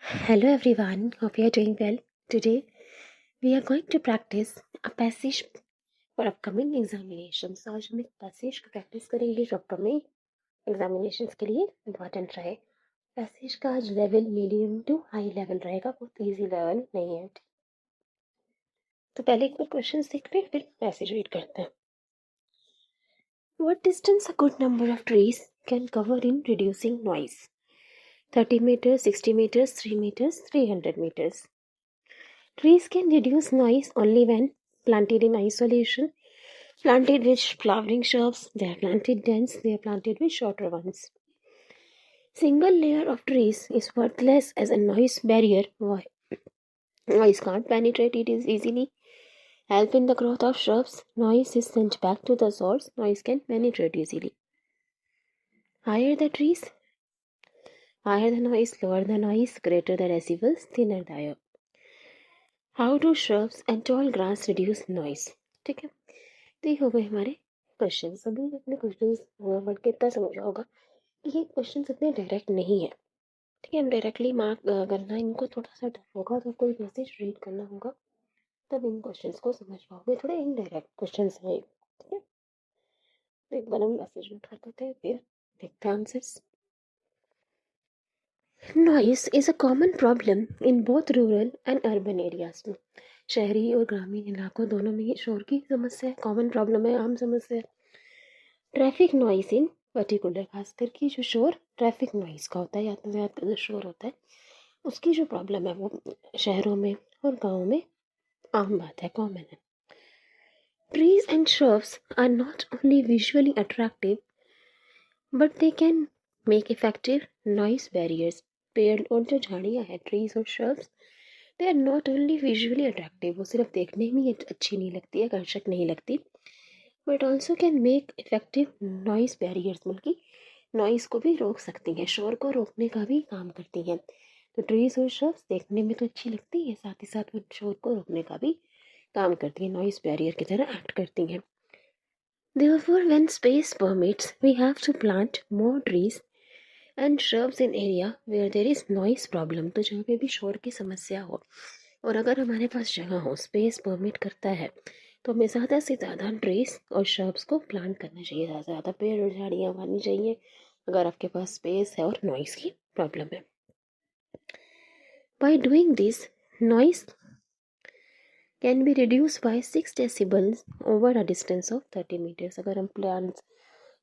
Hello everyone, hope you are doing well. Today we are going to practice a passage for upcoming examinations. आज हम एक passage की practice करेंगे जो upcoming examinations के लिए important रहे. Passage का आज level medium to high level रहेगा, बहुत easy level नहीं है. तो पहले एक बार questions देखते हैं फिर passage read करते हैं. What distance a good number of trees can cover in reducing noise? 30 meters, 60 meters, 3 meters, 300 meters. Trees can reduce noise only when planted in isolation, planted with flowering shrubs, they are planted dense, they are planted with shorter ones. Single layer of trees is worthless as a noise barrier. Why? Noise can't penetrate it is easily. Help in the growth of shrubs. Noise is sent back to the source. Noise can penetrate easily. Higher the trees, higher the noise, lower the noise, greater the decibels, thinner the air. How do shrubs and tall grass reduce noise? ठीक है, तो ये हो गए हमारे question. अभी अपने question पढ़ के इतना समझा होगा कि ये क्वेश्चन इतने डायरेक्ट नहीं है. ठीक है, हम डायरेक्टली मार्क करना इनको थोड़ा सा टफ होगा, तो कोई मैसेज रीड करना होगा तब इन क्वेश्चंस को समझ पाओगे. थोड़े इनडायरेक्ट क्वेश्चंस हैं. ठीक है, तो एक बार हम मैसेज में उठा देते हैं फिर देखते हैं answers. Noise is a common problem in both rural and urban areas. शहरी और ग्रामीण इलाकों दोनों में शोर की समस्या है, कॉमन प्रॉब्लम है, आम समस्या है. ट्रैफिक नॉइस इन पर्टिकुलर, खास करके जो शोर ट्रैफिक नॉइस का होता है, यातायात का जो शोर होता है उसकी जो प्रॉब्लम है वो शहरों में और गाँव में आम बात है, कॉमन है. Trees and shrubs are not only visually attractive but they can make effective noise barriers. पेड़ और जो झाड़ियाँ हैं, ट्रीज और shrubs, they are not only visually attractive, वो सिर्फ देखने में ही अच्छी नहीं लगती है, आकर्षक नहीं लगती, but also can make effective noise barriers, बल्कि नॉइस को भी रोक सकती हैं, शोर को रोकने का भी काम करती हैं. तो ट्रीज और श्रब्स देखने में तो अच्छी लगती है, साथ ही साथ वो शोर को रोकने का भी काम करती है, नॉइस बैरियर की तरह एक्ट करती हैं. Therefore, when space permits, we have to plant more trees and shrubs in area where there is noise problem. तो जहाँ पे भी शोर की समस्या हो और अगर हमारे पास जगह हो, स्पेस परमिट करता है, तो हमें ज़्यादा से ज़्यादा ट्रीज और श्रब्स को प्लांट करना चाहिए, ज़्यादा से ज़्यादा पेड़ और झाड़ियाँ उगानी चाहिए अगर आपके पास स्पेस है और नॉइस की प्रॉब्लम है. By doing this, noise can be reduced by 6 decibels over a distance of 30 meters. अगर हम प्लांट्स,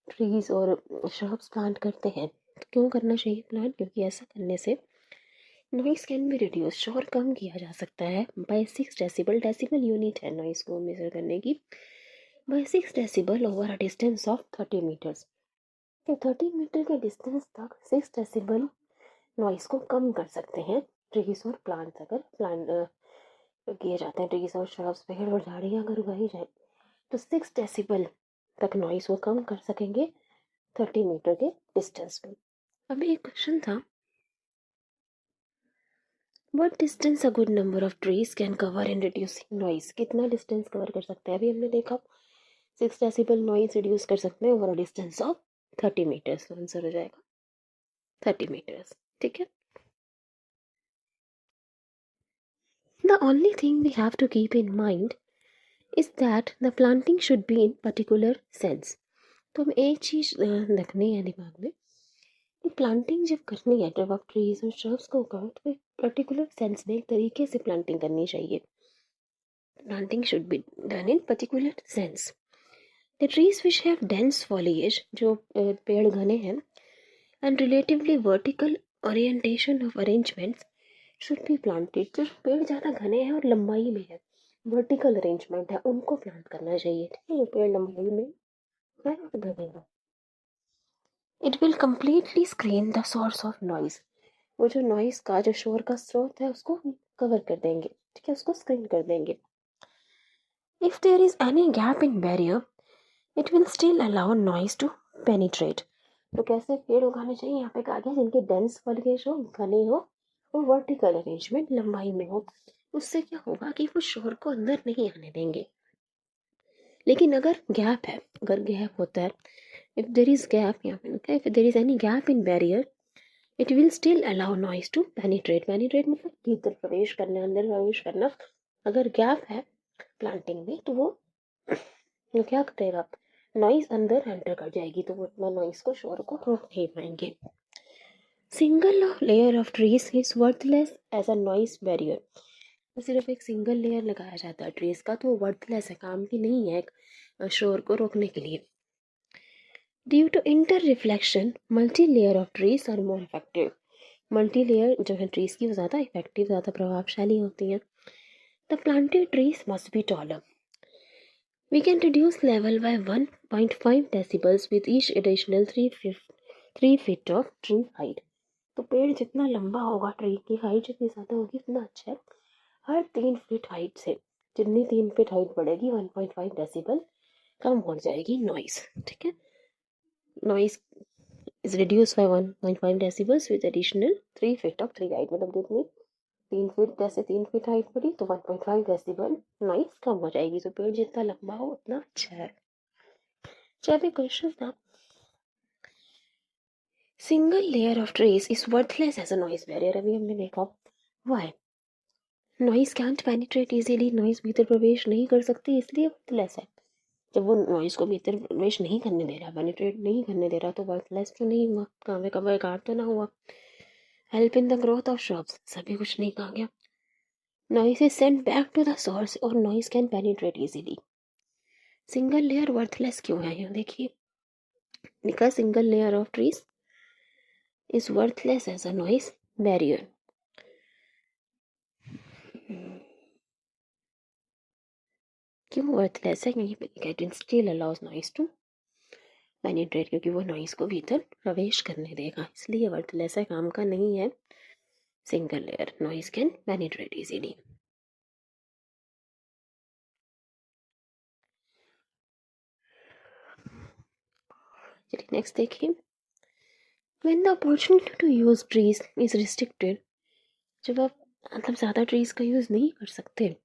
ट्रीज और श्रब्स प्लांट करते हैं तो क्यों करना चाहिए प्लांट? क्योंकि ऐसा करने से नॉइस कैन बी रिड्यूस, शोर कम किया जा सकता है, बाय 6 डेसिबल. डेसिबल यूनिट है नॉइस को मेजर करने की. By 6 decibel over a distance of 30 metres. तो 30 मीटर के डिस्टेंस तक 6 डेसिबल नॉइस को कम कर सकते हैं ट्रीज और प्लांट्स, अगर प्लांट किए जाते हैं. ट्रीज और श्रब्स, पेड़ और झाड़ियाँ अगर उगाई जाए तो 6 डेसिबल तक नॉइस वो कम कर सकेंगे 30 मीटर के डिस्टेंस पे. अब एक क्वेश्चन था, what distance a good number of trees can cover in reducing noise. कितना डिस्टेंस कवर कर सकते हैं? अभी हमने देखा 6 डेसिबल नॉइस रिड्यूस कर सकते हैं over a distance of 30 metres. Answer हो जाएगा 30 मीटर्स. ठीक है, the only thing we have to keep in mind is that the planting should be in particular sense. तो हम एक चीज़ रखनी है दिमाग में कि प्लांटिंग जब करनी है, जब आप ट्रीज और श्रब्स को उगाओ तो एक पर्टिकुलर सेंस में, एक तरीके से प्लांटिंग करनी चाहिए. Planting should be done in particular sense. The trees which have dense foliage, जो पेड़ घने हैं, and relatively vertical orientation of arrangements should be planted. जो पेड़ ज़्यादा घने हैं और लंबाई में है, वर्टिकल अरेंजमेंट है, उनको प्लांट करना चाहिए. ठीक है, जो पेड़ लंबाई में है और घने हैं. It will completely screen the source of noise. वो जो नॉइस का, जो शोर का स्रोत है, उसको कवर कर देंगे. ठीक है, उसको स्क्रीन कर देंगे. If there is any gap in barrier it will still allow noise to penetrate. तो कैसे पेड़ उगाने चाहिए? यहाँ पे कहा गया जिनके डेंस फॉलिएज हो, घने हो और वर्टिकल अरेंजमेंट, लंबाई में हो. उससे क्या होगा कि वो शोर को अंदर नहीं आने देंगे. लेकिन अगर गैप है, अगर गैप होता है, इफ देयर इज गैप, यहाँ पे लिखा है if there is any gap in barrier it will still allow noise to penetrate. Penetrate मतलब भीतर प्रवेश करना, अंदर प्रवेश करना। अगर गैप है प्लांटिंग में तो वो क्या करेगा, नॉइज अंदर एंटर कर जाएगी, तो वो इतना नॉइज को, शोर को रोक नहीं पाएंगे। Single layer of trees is worthless as a noise barrier. सिर्फ एक सिंगल लेयर लगाया जाता है ट्रीज का तो वो वर्थलेस है, काम की नहीं है शोर को रोकने के लिए। Due to inter reflection multi layer of trees are more effective. Multi layer जो है ट्रीज की वो ज़्यादा इफेक्टिव, ज़्यादा प्रभावशाली होती हैं। The planted trees must be taller. We can reduce level by 1.5 decibels with each additional 3 feet of tree height. तो पेड़ जितना लंबा होगा, ट्री की हाइट जितनी ज़्यादा होगी उतना अच्छा है। हर 3 फीट हाइट से जितनी 3 फीट हाइट बढ़ेगी 1.5 डेसिबल कम हो जाएगी नॉइस। ठीक है, noise is reduce by 1.5 decibels with additional 3 feet of tree height. मतलब जितनी 3 फीट, जैसे 3 फीट हाइट बढ़ी तो 1.5 डेसिबल नॉइस कम हो जाएगी। तो पेड़ जितना लंबा हो उतना अच्छा है। चलिए क्वेश्चन था, single layer of trees is worthless as a noise barrier. अभी हमने देखा why. Noise can't penetrate easily, noise भीतर प्रवेश नहीं कर सकती इसलिए वर्थलेस है। जब वो नॉइस को भीतर प्रवेश नहीं करने दे रहा, पेनिट्रेट नहीं करने दे रहा, तो वर्थलेस तो नहीं हुआ, काम का बेकार तो ना हुआ। Help in the growth of shrubs, सभी कुछ नहीं कहा गया। Noise is sent back to the source और noise can penetrate easily. Single layer worthless क्यों है, यहाँ देखिए लिखा, single layer of trees is worthless as a noise barrier. क्यों वर्थलेस है, क्योंकि it still allows noise to penetrate, क्योंकि वो नॉइस को भीतर प्रवेश करने देगा, इसलिए वर्थलेस है, काम का नहीं है। Single layer noise can penetrate easily. चलिए नेक्स्ट देखिए, when the opportunity to use trees is restricted, जब आप मतलब ज़्यादा ट्रीज का यूज़ नहीं कर सकते,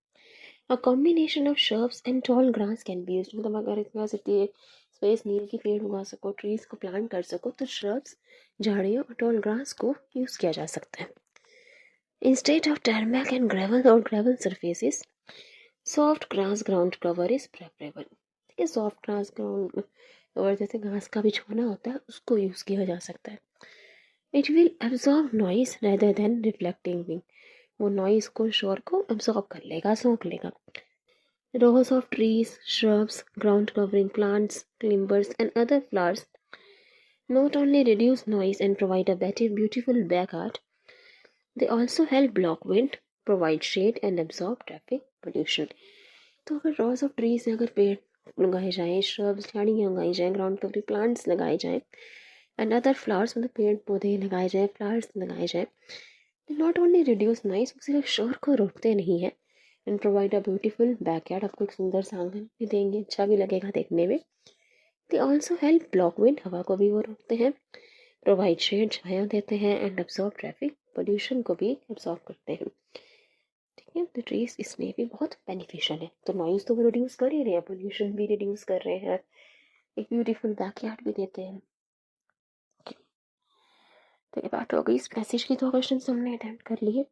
a combination of shrubs and tall grass can be used. मतलब अगर इतना इतनी स्पेस नहीं है कि पेड़ उगा सको, ट्रीज को प्लांट कर सको, तो shrubs, झाड़ियों और टॉल ग्रास को यूज़ किया जा सकता है। Instead of tarmac and gravel और gravel surfaces, soft grass ground cover is preferable. ठीक है, सॉफ्ट ग्रास ग्राउंड कवर जैसे घास का बिछौना होता है उसको यूज़ किया जा सकता है। It will absorb noise rather than reflecting wing. वो नॉइस को, शोर को एब्जॉर्ब कर लेगा, सोख लेगा। Rows of trees, shrubs, ground covering plants, climbers, and other flowers not only reduce noise and provide a better, beautiful backart, they also help block wind, provide shade, and absorb traffic pollution. तो अगर rows of trees, अगर पेड़ लगाए जाएं, shrubs, झाड़ियाँ उगाई जाएं, ground covering plants लगाए जाएं, and other flowers, मतलब पेड़ पौधे लगाए जाएं, flowers लगाए जाएं, they not only reduce noise, वो सिर्फ शोर को रोकते नहीं है, and provide a beautiful backyard, आपको एक सुंदर सा आंगन भी देंगे, अच्छा भी लगेगा देखने में। They also help block wind, हवा को भी वो रोकते हैं, प्रोवाइड शेड, छाया देते हैं, एंड अब्सॉर्ब ट्रैफिक, पोल्यूशन को भी अब्सॉर्ब करते हैं। ठीक है, तो ट्रीज इसमें भी बहुत बेनिफिशियल है। तो नॉइज तो वो रिड्यूस कर ही रहे हैं, पोल्यूशन भी रिड्यूस कर रहे हैं, एक ब्यूटीफुल बैकयार्ड भी देते हैं। तो ये बात हो गई इस पैसेज की, दो क्वेश्चन हमने अटेम्प्ट कर लिए।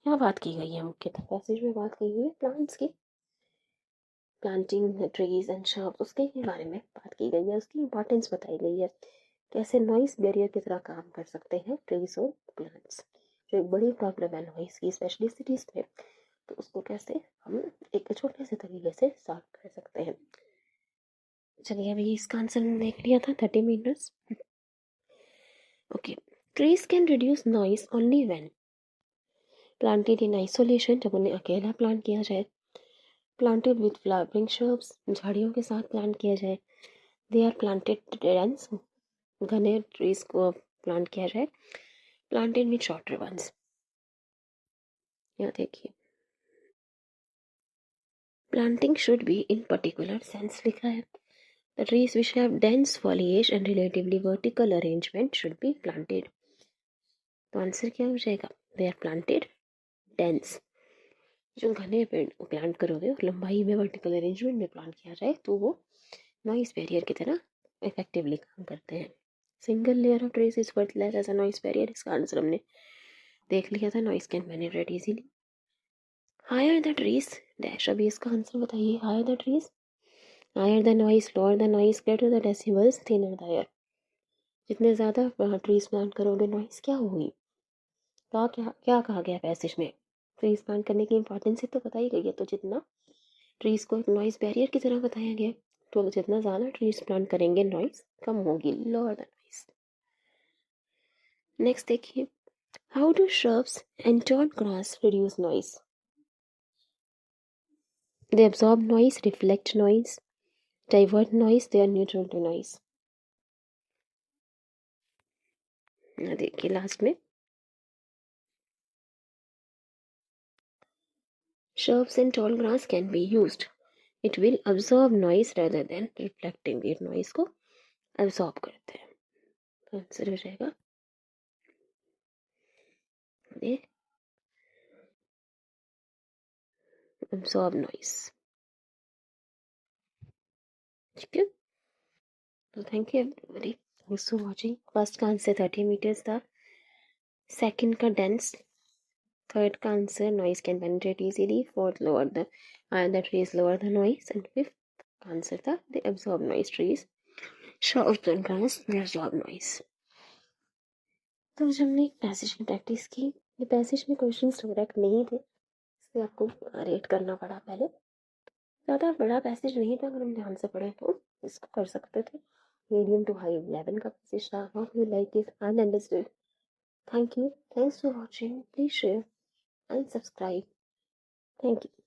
यहाँ बात की गई है मुख्यतः पैसेज में बात की गई है प्लांट्स की, प्लांटिंग ट्रीज एंड श्रब्स, उसके बारे में बात की गई है, उसकी इंपॉर्टेंस बताई गई है, कैसे नॉइस बैरियर की तरह काम कर सकते हैं ट्रीज और प्लांट्स। जो एक बड़ी प्रॉब्लम है नॉइस की, स्पेशली सिटीज में, तो उसको कैसे हम एक छोटे से तरीके से सॉल्व कर सकते हैं। चलिए अभी इसका आंसर देख लिया था 30 minutes. Okay, trees can reduce noise only when planted in isolation, जब उन्हें अकेला प्लांट किया जाए, प्लांटेड विथ फ्लावरिंग श्रब्स, झाड़ियों के साथ प्लांट किया जाए, दे आर प्लांटेड डेंस, घने ट्रीज को प्लांट किया जाए, प्लांटेड विथ शॉर्टर वंस। यहाँ देखिए, planting should be in particular sense लिखा है। The trees which have dense foliage and relatively vertical arrangement should be planted। तो आंसर क्या हो जाएगा, दे आर प्लांटेड डेंस। जो घने पेड़ प्लांट करोगे और लंबाई में वर्टिकल अरेंजमेंट में प्लांट किया जाए तो वो नॉइस बैरियर की तरह इफेक्टिवली काम करते हैं। Single layer of trees is worthless as a noise barrier, इसका आंसर हमने देख लिया था, noise can penetrate easily. Higher the trees dash, अभी इसका आंसर बताइए। Higher the trees, higher the noise, lower the noise, greater the decibels, thinner the air. जितने ज़्यादा ट्रीज प्लांट करोगे नॉइस क्या होगी? क्या क्या क्या कहा गया पैसेज में? ट्रीज प्लांट करने की इंपॉर्टेंस तो बताई गई है, तो जितना ट्रीज को एक नॉइस बैरियर की तरह बताया गया, तो जितना ज़्यादा ट्रीज प्लांट करेंगे नॉइस कम होगी, लोअर द नॉइस। नेक्स्ट देखिए, how do shrubs and tall grass reduce noise? They absorb noise, reflect noise, divert noise, they are neutral to noise. देखिए लास्ट में, shrubs and tall grass can be used. It will absorb noise rather than reflecting it. noise को absorb करते हैं, तो answer हो जाएगा ये absorb noise। ठीक है, तो thank you everybody, thanks for watching. First का आंसर 30 मीटर्स था, सेकंड का डेंस, थर्ड का answer noise can penetrate easily, fourth lower the higher the trees lower the noise, and fifth का आंसर था they absorb noise, trees shrubs and grass they absorb noise। तो आज हमने passage की practice की। ये passage में क्वेश्चंस डायरेक्ट नहीं थे, इसलिए आपको रेट करना पड़ा पहले। ज़्यादा बड़ा पैसेज नहीं था, अगर हम ध्यान से पढ़े तो इसको कर सकते थे। मीडियम टू हाई 11 का पैसेज था। Hope you like it and understood. Thank you, thanks for watching, please share and subscribe. Thank you.